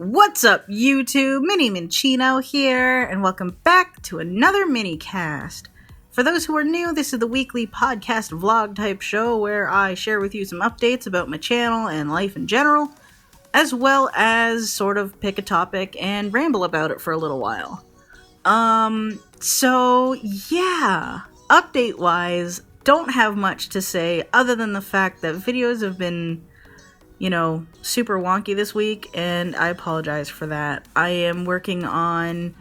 What's up, YouTube? Minnie Minchino here, and welcome back to another Minnycast. For those who are new, this is the weekly podcast vlog type show where I share with you some updates about my channel and life in general, as well as sort of pick a topic and ramble about it for a little while. Update-wise, don't have much to say other than the fact that videos have been super wonky this week, and I apologize for that. I am working on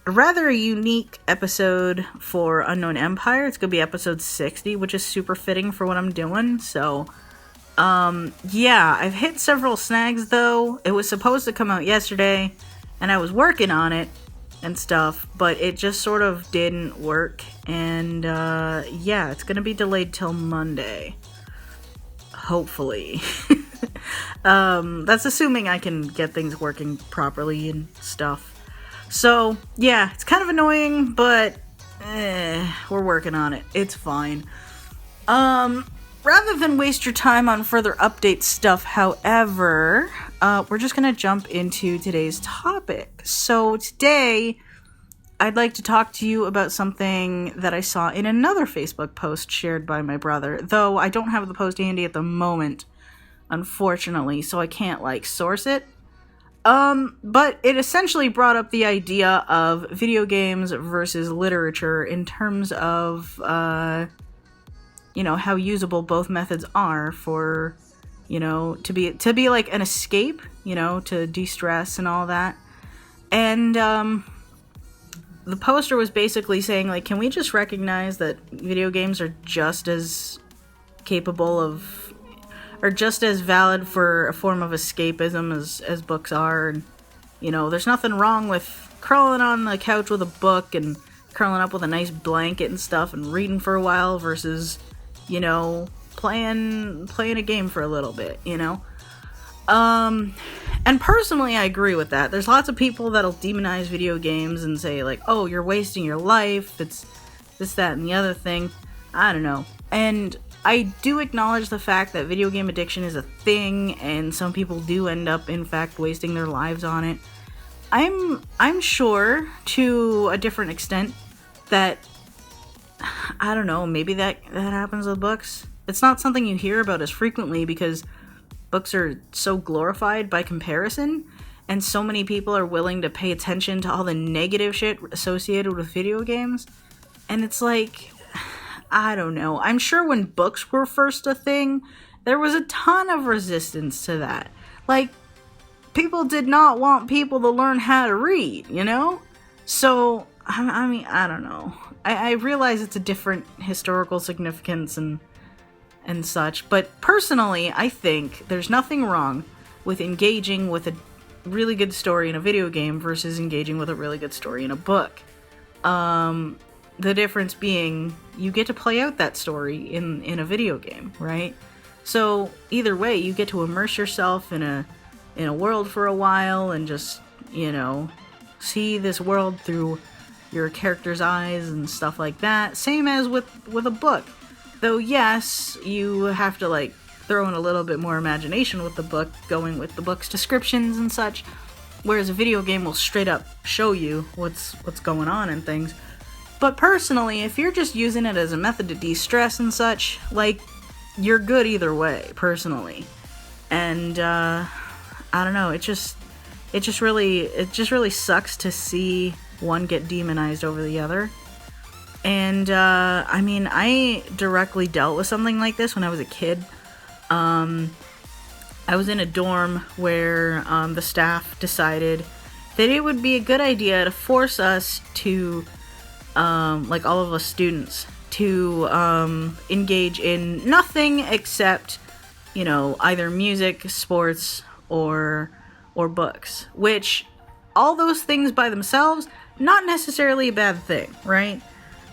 a rather unique episode for Unknown Empire. It's gonna be episode 60, which is super fitting for what I'm doing. So, I've hit several snags though. It was supposed to come out yesterday, and I was working on it and stuff, but it just sort of didn't work, and it's gonna be delayed till Monday. Hopefully. That's assuming I can get things working properly and stuff. So, yeah, it's kind of annoying, but we're working on it. It's fine. Rather than waste your time on further update stuff, however, we're just gonna jump into today's topic. So today, I'd like to talk to you about something that I saw in another Facebook post shared by my brother, though I don't have the post handy at the moment, unfortunately, so I can't, source it. But it essentially brought up the idea of video games versus literature in terms of, how usable both methods are for, to be like an escape, to de-stress and all that. And, the poster was basically saying, can we just recognize that video games are just as capable of, or just as valid for a form of escapism as books are, and, there's nothing wrong with crawling on the couch with a book and curling up with a nice blanket and stuff and reading for a while versus, playing a game for a little bit, And personally, I agree with that. There's lots of people that'll demonize video games and say, oh, you're wasting your life, it's this, that, and the other thing. I don't know. And I do acknowledge the fact that video game addiction is a thing, and some people do end up, in fact, wasting their lives on it. I'm sure, to a different extent, that, I don't know, maybe that happens with books. It's not something you hear about as frequently because books are so glorified by comparison, and so many people are willing to pay attention to all the negative shit associated with video games. And it's I don't know. I'm sure when books were first a thing, there was a ton of resistance to that. People did not want people to learn how to read, So, I mean, I don't know. I realize it's a different historical significance and such, but personally, I think there's nothing wrong with engaging with a really good story in a video game versus engaging with a really good story in a book. The difference being, you get to play out that story in a video game, right? So either way, you get to immerse yourself in a world for a while and just, see this world through your character's eyes and stuff like that. Same as with a book. Though, yes, you have to, throw in a little bit more imagination with the book, going with the book's descriptions and such, whereas a video game will straight up show you what's going on and things. But personally, if you're just using it as a method to de-stress and such, you're good either way, personally. And, I don't know, it just really sucks to see one get demonized over the other. And, I directly dealt with something like this when I was a kid. I was in a dorm where, the staff decided that it would be a good idea to force us to, all of us students, to, engage in nothing except, either music, sports, or books. Which, all those things by themselves, not necessarily a bad thing, right?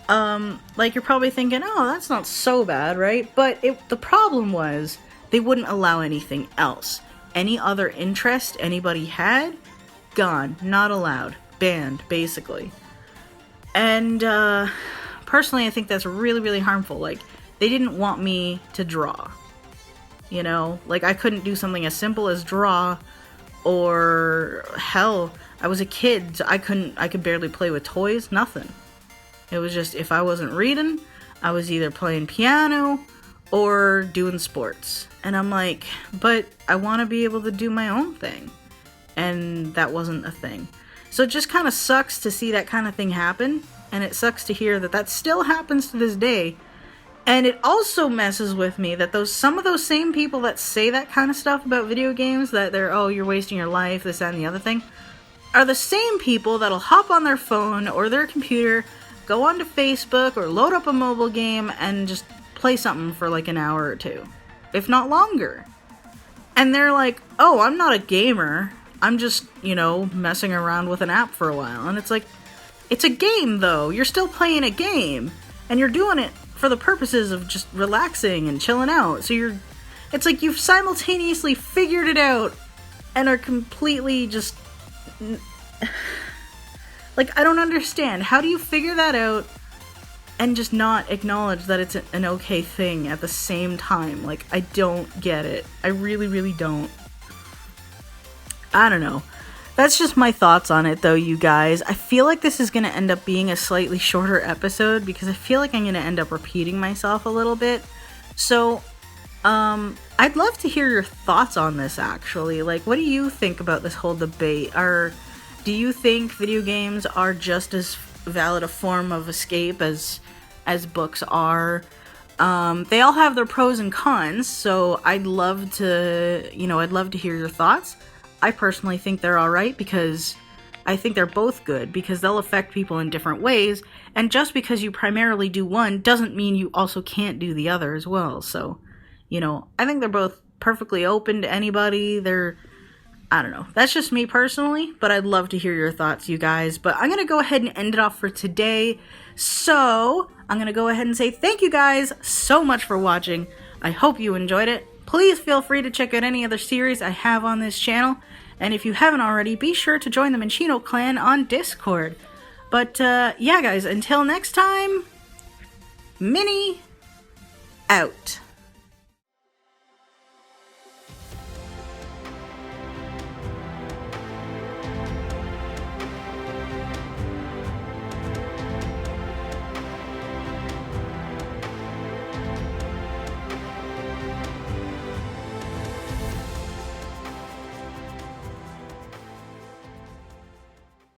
You're probably thinking, oh, that's not so bad, right? But the problem was, they wouldn't allow anything else. Any other interest anybody had, gone, not allowed, banned, basically. And, personally, I think that's really, really harmful. They didn't want me to draw. I couldn't do something as simple as draw, Or hell, I was a kid, I could barely play with toys, nothing. It was just, if I wasn't reading, I was either playing piano or doing sports. And I'm like, but I want to be able to do my own thing. And that wasn't a thing. So it just kind of sucks to see that kind of thing happen. And it sucks to hear that that still happens to this day. And it also messes with me that some of those same people that say that kind of stuff about video games, that they're, oh, you're wasting your life, this, that, and the other thing, are the same people that'll hop on their phone or their computer, go onto Facebook or load up a mobile game and just play something for like an hour or two, if not longer. And they're like, oh, I'm not a gamer. I'm just, messing around with an app for a while. And it's like, it's a game though. You're still playing a game. And you're doing it for the purposes of just relaxing and chilling out. So it's like you've simultaneously figured it out and are completely just, like, I don't understand. How do you figure that out and just not acknowledge that it's an okay thing at the same time? Like, I don't get it. I really, really don't. I don't know. That's just my thoughts on it, though, you guys. I feel like this is going to end up being a slightly shorter episode because I feel like I'm going to end up repeating myself a little bit. So, I'd love to hear your thoughts on this, actually. Like, what do you think about this whole debate? Do you think video games are just as valid a form of escape as books are? They all have their pros and cons, so I'd love to hear your thoughts. I personally think they're alright because I think they're both good because they'll affect people in different ways, and just because you primarily do one doesn't mean you also can't do the other as well. So, I think they're both perfectly open to anybody. I don't know. That's just me personally, but I'd love to hear your thoughts, you guys. But I'm going to go ahead and end it off for today. So, I'm going to go ahead and say thank you guys so much for watching. I hope you enjoyed it. Please feel free to check out any other series I have on this channel. And if you haven't already, be sure to join the Minchino clan on Discord. But, yeah, guys, until next time, Minny out.